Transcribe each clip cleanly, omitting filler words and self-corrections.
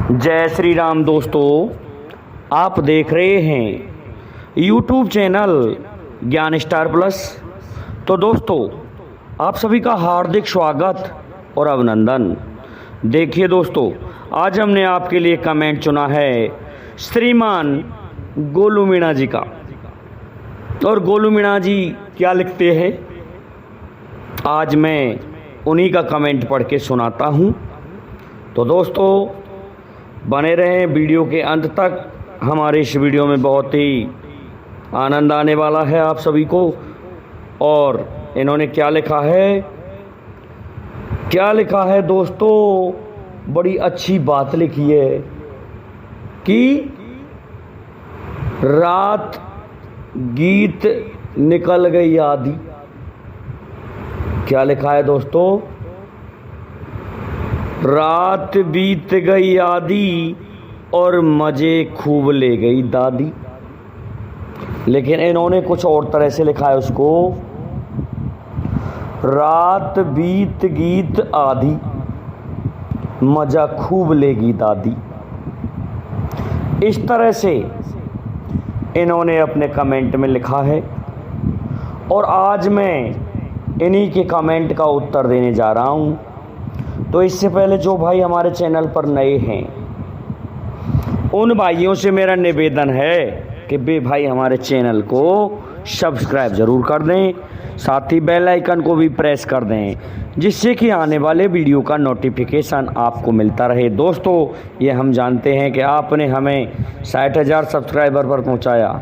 जय श्री राम दोस्तों, आप देख रहे हैं YouTube चैनल ज्ञान स्टार प्लस। तो दोस्तों, आप सभी का हार्दिक स्वागत और अभिनंदन। देखिए दोस्तों, आज हमने आपके लिए कमेंट चुना है श्रीमान गोलू मीणा जी का। और गोलू मीणा जी क्या लिखते हैं, आज मैं उन्हीं का कमेंट पढ़ के सुनाता हूँ। तो दोस्तों, बने रहें वीडियो के अंत तक। हमारे इस वीडियो में बहुत ही आनंद आने वाला है आप सभी को। और इन्होंने क्या लिखा है दोस्तों, बड़ी अच्छी बात लिखी है कि रात गीत निकल गई आधी। क्या लिखा है दोस्तों, रात बीत गई आधी और मज़े खूब ले गई दादी। लेकिन इन्होंने कुछ और तरह से लिखा है उसको, रात बीत गीत आधी मज़ा खूब लेगी दादी। इस तरह से इन्होंने अपने कमेंट में लिखा है। और आज मैं इन्हीं के कमेंट का उत्तर देने जा रहा हूँ। तो इससे पहले जो भाई हमारे चैनल पर नए हैं, उन भाइयों से मेरा निवेदन है कि वे भाई हमारे चैनल को सब्सक्राइब ज़रूर कर दें, साथ ही बेल आइकन को भी प्रेस कर दें, जिससे कि आने वाले वीडियो का नोटिफिकेशन आपको मिलता रहे। दोस्तों, ये हम जानते हैं कि आपने हमें 60,000 सब्सक्राइबर पर पहुंचाया,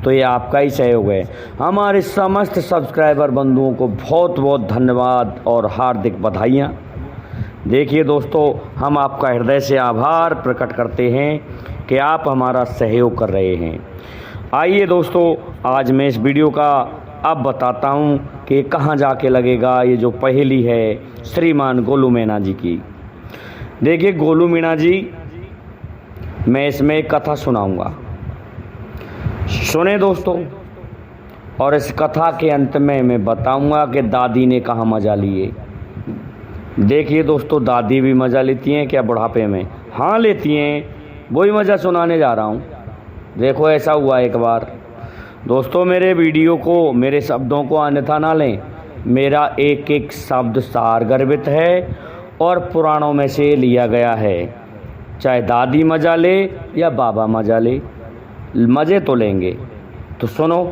तो ये आपका ही सहयोग है। हमारे समस्त सब्सक्राइबर बंधुओं को बहुत बहुत धन्यवाद और हार्दिक बधाइयाँ। देखिए दोस्तों, हम आपका हृदय से आभार प्रकट करते हैं कि आप हमारा सहयोग कर रहे हैं। आइए दोस्तों, आज मैं इस वीडियो का अब बताता हूं कि कहां जाके लगेगा ये जो पहेली है श्रीमान गोलू मीणा जी की। देखिए गोलू मीणा जी, मैं इसमें एक कथा सुनाऊंगा, सुने दोस्तों। और इस कथा के अंत में मैं बताऊंगा कि दादी ने कहाँ मज़ा लिए। देखिए दोस्तों, दादी भी मज़ा लेती हैं क्या बुढ़ापे में? हाँ लेती हैं, वही मज़ा सुनाने जा रहा हूँ। देखो, ऐसा हुआ एक बार दोस्तों, मेरे वीडियो को, मेरे शब्दों को अन्यथा ना लें। मेरा एक एक शब्द सार गर्भित है और पुराणों में से लिया गया है। चाहे दादी मज़ा ले या बाबा मज़ा ले, मज़े तो लेंगे। तो सुनो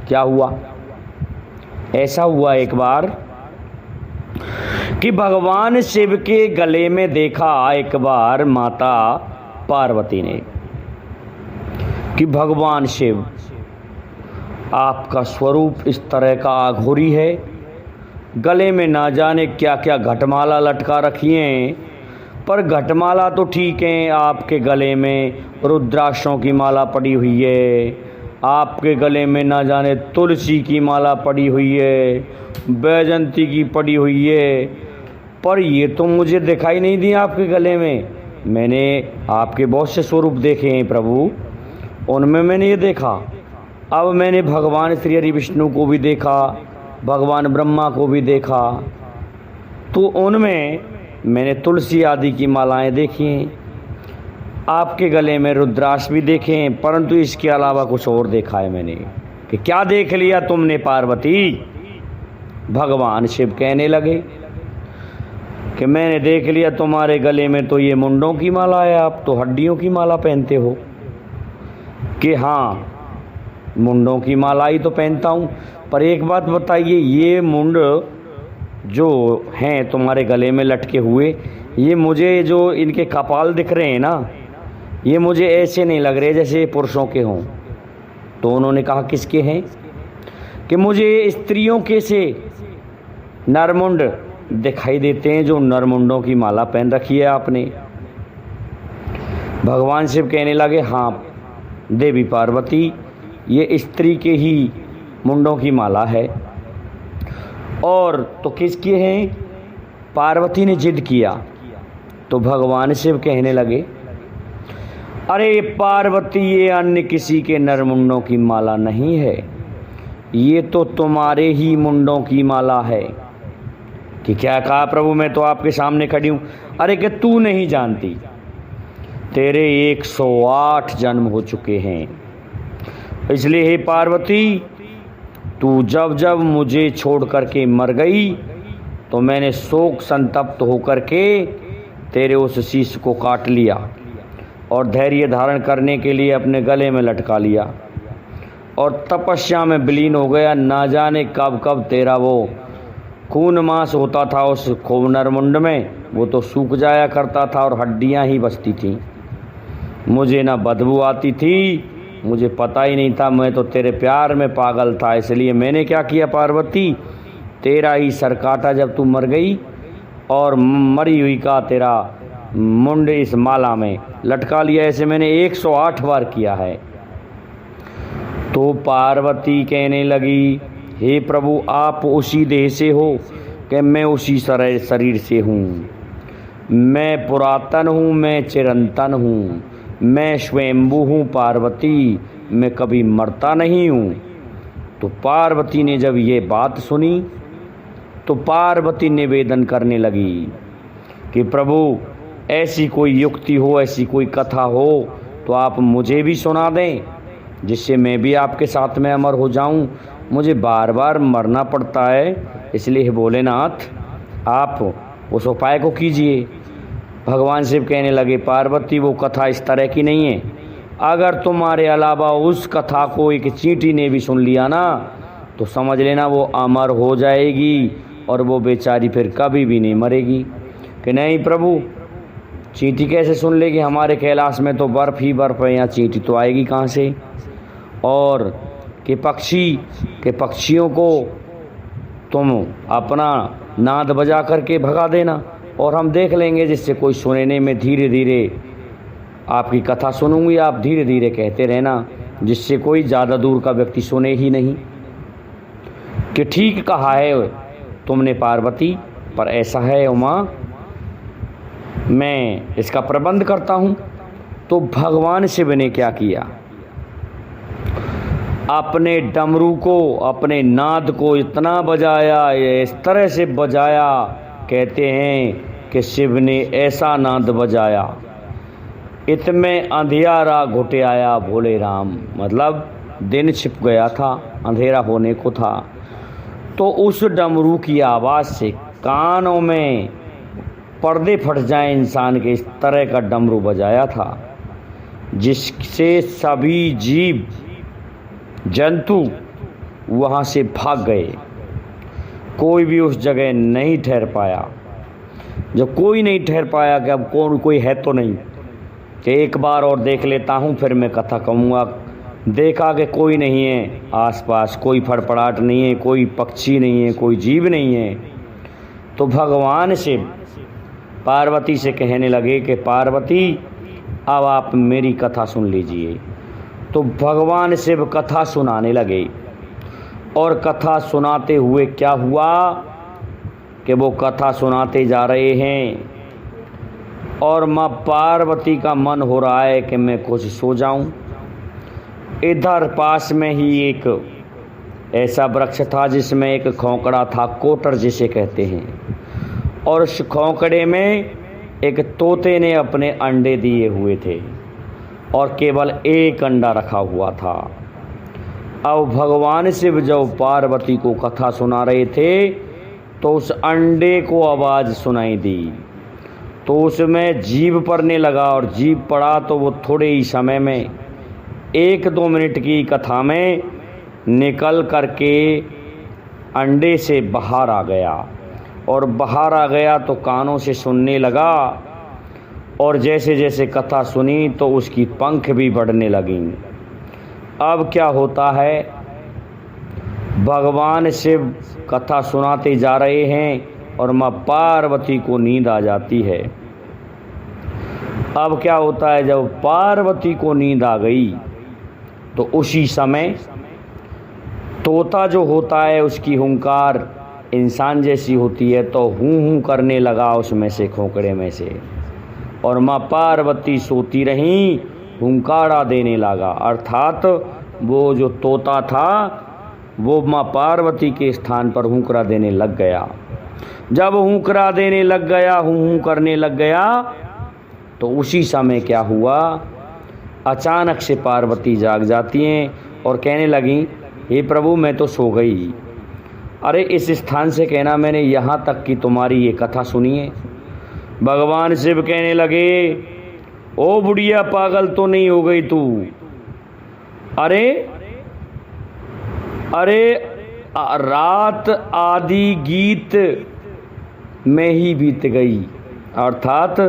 क्या हुआ। ऐसा हुआ एक बार कि भगवान शिव के गले में देखा एक बार माता पार्वती ने कि भगवान शिव, आपका स्वरूप इस तरह का आघोरी है, गले में ना जाने क्या क्या घटमाला लटका रखी हैं। पर घटमाला तो ठीक है, आपके गले में रुद्राक्षों की माला पड़ी हुई है, आपके गले में ना जाने तुलसी की माला पड़ी हुई है, बैजंती की पड़ी हुई है। पर ये तो मुझे दिखाई नहीं दी आपके गले में। मैंने आपके बहुत से स्वरूप देखे हैं प्रभु, उनमें मैंने ये देखा। अब मैंने भगवान श्री हरि विष्णु को भी देखा, भगवान ब्रह्मा को भी देखा, तो उनमें मैंने तुलसी आदि की मालाएं देखी हैं। आपके गले में रुद्राक्ष भी देखे हैं, परंतु इसके अलावा कुछ और देखा है मैंने। कि क्या देख लिया तुमने पार्वती? भगवान शिव कहने लगे कि मैंने देख लिया तुम्हारे गले में तो ये मुंडों की माला है, आप तो हड्डियों की माला पहनते हो। कि हाँ, मुंडों की माला ही तो पहनता हूँ, पर एक बात बताइए, ये मुंड जो हैं तुम्हारे गले में लटके हुए, ये मुझे जो इनके कपाल दिख रहे हैं ना, ये मुझे ऐसे नहीं लग रहे जैसे पुरुषों के हों। तो उन्होंने कहा किसके हैं? कि मुझे स्त्रियों के से नरमुंड दिखाई देते हैं, जो नरमुंडों की माला पहन रखी है आपने। भगवान शिव कहने लगे, हाँ देवी पार्वती, ये स्त्री के ही मुंडों की माला है। और तो किसके हैं? पार्वती ने जिद किया। तो भगवान शिव कहने लगे, अरे पार्वती, ये अन्य किसी के नरमुंडों की माला नहीं है, ये तो तुम्हारे ही मुंडों की माला है। कि क्या कहा प्रभु, मैं तो आपके सामने खड़ी हूँ। अरे कि तू नहीं जानती तेरे 108 जन्म हो चुके हैं। इसलिए हे पार्वती, तू जब जब मुझे छोड़ करके मर गई तो मैंने शोक संतप्त होकर के तेरे उस शीश को काट लिया और धैर्य धारण करने के लिए अपने गले में लटका लिया और तपस्या में विलीन हो गया। ना जाने कब कब तेरा वो खून मांस होता था उस नरमुंड में, वो तो सूख जाया करता था और हड्डियां ही बचती थीं। मुझे ना बदबू आती थी, मुझे पता ही नहीं था, मैं तो तेरे प्यार में पागल था। इसलिए मैंने क्या किया पार्वती, तेरा ही सर काटा जब तू मर गई और मरी हुई का तेरा मुंड इस माला में लटका लिया। ऐसे मैंने 108 बार किया है। तो पार्वती कहने लगी, हे प्रभु, आप उसी देह से हो कि मैं उसी शरीर से हूँ। मैं पुरातन हूँ, मैं चिरंतन हूँ, मैं स्वयंभू हूँ पार्वती, मैं कभी मरता नहीं हूँ। तो पार्वती ने जब ये बात सुनी तो पार्वती निवेदन करने लगी कि प्रभु, ऐसी कोई युक्ति हो, ऐसी कोई कथा हो तो आप मुझे भी सुना दें, जिससे मैं भी आपके साथ में अमर हो जाऊं। मुझे बार बार मरना पड़ता है। इसलिए भोलेनाथ, आप उस उपाय को कीजिए। भगवान शिव कहने लगे, पार्वती, वो कथा इस तरह की नहीं है। अगर तुम्हारे अलावा उस कथा को एक चींटी ने भी सुन लिया ना तो समझ लेना वो अमर हो जाएगी और वो बेचारी फिर कभी भी नहीं मरेगी। कि नहीं प्रभु, चींटी कैसे सुन लेगी? हमारे कैलाश में तो बर्फ़ ही बर्फ़ है, यहाँ चींटी तो आएगी कहाँ से? और कि पक्षियों को तुम अपना नाद बजा करके भगा देना और हम देख लेंगे, जिससे कोई सुनने में धीरे धीरे आपकी कथा सुनूंगी, आप धीरे धीरे कहते रहना, जिससे कोई ज़्यादा दूर का व्यक्ति सुने ही नहीं। कि ठीक कहा है तुमने पार्वती, पर ऐसा है उमा, मैं इसका प्रबंध करता हूँ। तो भगवान शिव ने क्या किया, अपने डमरू को, अपने नाद को इतना बजाया, इस तरह से बजाया, कहते हैं कि शिव ने ऐसा नाद बजाया, इतने अंधियारा घुटे आया भोले राम। मतलब दिन छिप गया था, अंधेरा होने को था। तो उस डमरू की आवाज़ से कानों में पर्दे फट जाएं इंसान के, इस तरह का डमरू बजाया था, जिससे सभी जीव जंतु वहाँ से भाग गए। कोई भी उस जगह नहीं ठहर पाया। जब कोई नहीं ठहर पाया कि अब कोई है तो नहीं, कि एक बार और देख लेता हूँ फिर मैं कथा कहूँगा। देखा कि कोई नहीं है आसपास, कोई फड़फड़ाहट नहीं है, कोई पक्षी नहीं है, कोई जीव नहीं है। तो भगवान शिव पार्वती से कहने लगे कि पार्वती, अब आप मेरी कथा सुन लीजिए। तो भगवान शिव कथा सुनाने लगे और कथा सुनाते हुए क्या हुआ कि वो कथा सुनाते जा रहे हैं और माँ पार्वती का मन हो रहा है कि मैं कुछ सो जाऊं। इधर पास में ही एक ऐसा वृक्ष था जिसमें एक खोंकड़ा था, कोटर जिसे कहते हैं, और उस खोंकड़े में एक तोते ने अपने अंडे दिए हुए थे और केवल एक अंडा रखा हुआ था। अब भगवान शिव जब पार्वती को कथा सुना रहे थे तो उस अंडे को आवाज़ सुनाई दी, तो उसमें जीव पड़ने लगा और जीव पड़ा तो वो थोड़े ही समय में 1-2 मिनट की कथा में निकल करके अंडे से बाहर आ गया और बाहर आ गया तो कानों से सुनने लगा और जैसे जैसे कथा सुनी तो उसकी पंख भी बढ़ने लगी। अब क्या होता है, भगवान शिव कथा सुनाते जा रहे हैं और माँ पार्वती को नींद आ जाती है। अब क्या होता है, जब पार्वती को नींद आ गई तो उसी समय तोता जो होता है उसकी हुंकार इंसान जैसी होती है, तो हूँ हूँ करने लगा उसमें से, खोखड़े में से, और माँ पार्वती सोती रहीं, हुंकारा देने लगा। अर्थात वो जो तोता था वो माँ पार्वती के स्थान पर हुंकरा देने लग गया। जब हुंकरा देने लग गया, हूँ हूँ करने लग गया, तो उसी समय क्या हुआ, अचानक से पार्वती जाग जाती हैं और कहने लगीं, हे प्रभु मैं तो सो गई। अरे इस स्थान से कहना मैंने यहाँ तक कि तुम्हारी ये कथा सुनी है। भगवान शिव कहने लगे, ओ बुढ़िया पागल तो नहीं हो गई तू? अरे अरे रात आदि गीत में ही बीत गई, अर्थात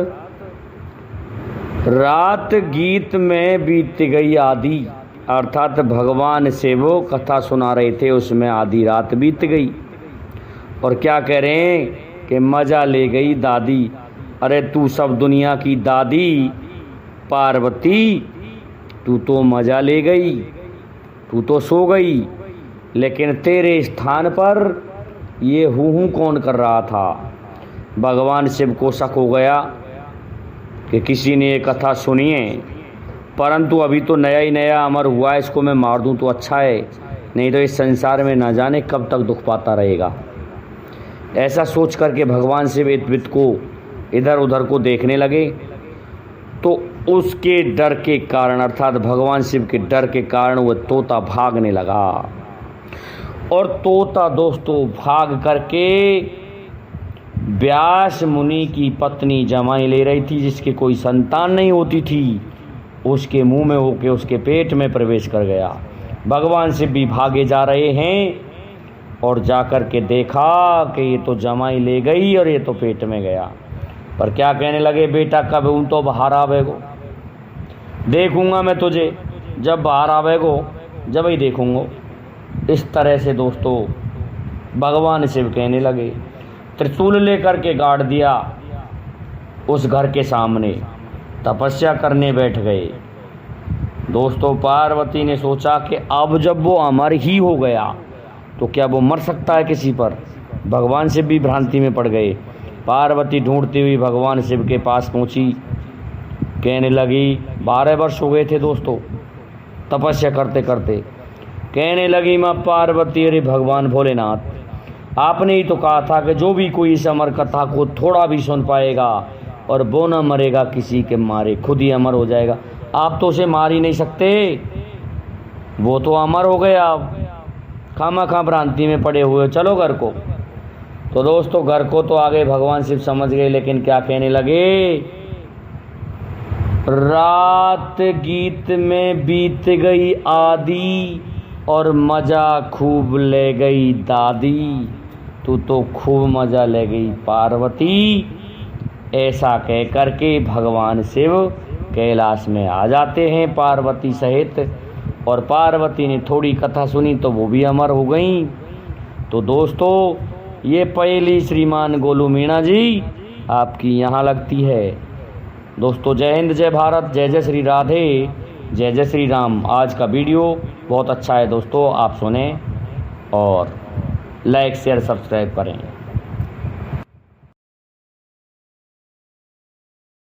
रात गीत में बीत गई आदि, अर्थात भगवान से वो कथा सुना रहे थे उसमें आधी रात बीत गई। और क्या कह रहे हैं कि मज़ा ले गई दादी। अरे तू सब दुनिया की दादी पार्वती, तू तो मज़ा ले गई, तू तो सो गई, लेकिन तेरे स्थान पर ये हूँ कौन कर रहा था। भगवान शिव को शक हो गया कि किसी ने ये कथा सुनी है, परंतु अभी तो नया ही नया अमर हुआ है, इसको मैं मार दूं तो अच्छा है, नहीं तो इस संसार में ना जाने कब तक दुख पाता रहेगा। ऐसा सोच करके भगवान शिव इत्वित को इधर उधर को देखने लगे, तो उसके डर के कारण, अर्थात भगवान शिव के डर के कारण वह तोता भागने लगा। और तोता दोस्तों भाग करके व्यास मुनि की पत्नी जमाई ले रही थी, जिसकी कोई संतान नहीं होती थी, उसके मुंह में होके उसके पेट में प्रवेश कर गया। भगवान शिव भी भागे जा रहे हैं और जाकर के देखा कि ये तो जमाई ले गई और ये तो पेट में गया। पर क्या कहने लगे, बेटा कब हूँ तो बाहर आवेगो, देखूंगा मैं तुझे, जब बाहर आवेगो जब ही देखूंगा। इस तरह से दोस्तों भगवान शिव कहने लगे, त्रिशूल लेकर के गाड़ दिया उस घर के सामने, तपस्या करने बैठ गए। दोस्तों पार्वती ने सोचा कि अब जब वो अमर ही हो गया तो क्या वो मर सकता है किसी पर। भगवान शिव भी भ्रांति में पड़ गए। पार्वती ढूंढती हुई भगवान शिव के पास पहुंची, कहने लगी, 12 वर्ष हो गए थे दोस्तों तपस्या करते करते। कहने लगी माँ पार्वती, अरे भगवान भोलेनाथ, आपने ही तो कहा था कि जो भी कोई इस अमर कथा को थोड़ा भी सुन पाएगा और वो न मरेगा किसी के मारे, खुद ही अमर हो जाएगा। आप तो उसे मार ही नहीं सकते, वो तो अमर हो गया, खामा भ्रांति में पड़े हुए, चलो घर को। तो दोस्तों घर को तो आगे भगवान शिव समझ गए, लेकिन क्या कहने लगे, रात गीत में बीत गई आदि और मज़ा खूब ले गई दादी, तू तो खूब मज़ा ले गई पार्वती। ऐसा कह करके भगवान शिव कैलाश में आ जाते हैं पार्वती सहित, और पार्वती ने थोड़ी कथा सुनी तो वो भी अमर हो गई। तो दोस्तों ये पहली श्रीमान गोलू मीणा जी आपकी यहाँ लगती है। दोस्तों जय हिंद, जय भारत, जय जय श्री राधे, जय जय श्री राम। आज का वीडियो बहुत अच्छा है दोस्तों, आप सुने और लाइक शेयर सब्सक्राइब करें।